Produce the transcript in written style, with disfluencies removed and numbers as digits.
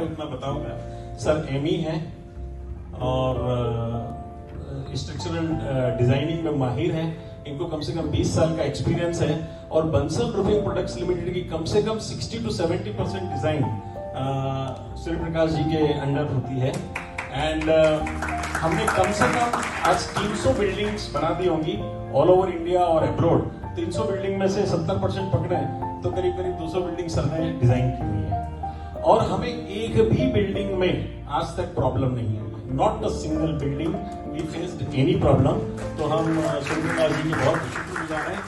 उतना बताऊंगा। Sir ME है और स्ट्रक्चरल डिजाइनिंग में माहिर है। इनको कम से कम 20 साल का एक्सपीरियंस है और बंसल रूफिंग प्रोडक्ट्स लिमिटेड की कम से कम 60 to 70% डिजाइन सूर्य प्रकाश जी के अंडर होती है। एंड हमने कम से कम आज 300 बिल्डिंग्स बना दी होंगी ऑल ओवर इंडिया और अब्रॉड। 300 बिल्डिंग में से 70% पकड़े तो करीब करीब 200 बिल्डिंग सर ने डिजाइन की हुई है और हमें एक भी बिल्डिंग में आज तक प्रॉब्लम नहीं है। Not a single building we faced any problem. तो हम सूर्य प्रकाश जी के बहुत शुक्रगुजार हैं।